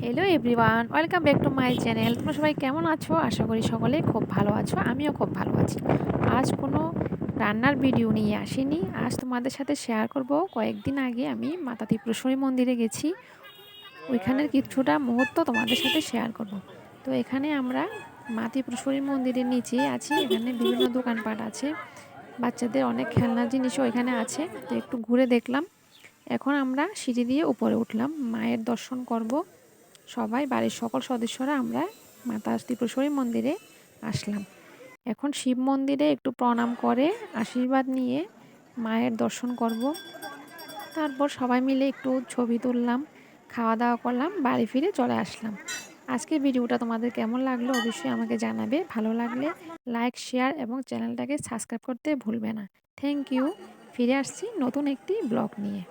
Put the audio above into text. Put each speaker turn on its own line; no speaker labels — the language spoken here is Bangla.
Hello everyone, welcome back to my channel. তোমরা সবাই কেমন আছো? আশা করি সকলে খুব ভালো আছো। আমিও খুব ভালো আছি। আজ কোনো রান্নার ভিডিও নিয়ে আসিনি। আজ তোমাদের সাথে শেয়ার করব, কয়েকদিন আগে আমি মাতা ত্রিপুরেশ্বরী মন্দিরে গেছি। ওইখানের কিছুটা মুহূর্ত তোমাদের সাথে শেয়ার করব। তো এখানে আমরা মা ত্রিপুরেশ্বরী মন্দিরের নিচে আছি। এখানে বিভিন্ন দোকানপাট আছে, বাচ্চাদের অনেক খেলনার জিনিসও এখানে আছে। তো একটু ঘুরে দেখলাম। এখন আমরা সিঁড়ি দিয়ে উপরে উঠলাম, মায়ের দর্শন করব। সবাই বাড়ির সকল সদস্যরা আমরা মাতা ত্রিপুরেশ্বরী মন্দিরে আসলাম। এখন শিব মন্দিরে একটু প্রণাম করে আশীর্বাদ নিয়ে মায়ের দর্শন করব। তারপর সবাই মিলে একটু ছবি তুললাম, খাওয়া দাওয়া করলাম, বাড়ি ফিরে চলে আসলাম। আজকের ভিডিওটা তোমাদের কেমন লাগলো অবশ্যই আমাকে জানাবে। ভালো লাগলে লাইক, শেয়ার এবং চ্যানেলটাকে সাবস্ক্রাইব করতে ভুলবে না। Thank you. ফিরে আসছি নতুন একটি ব্লগ নিয়ে।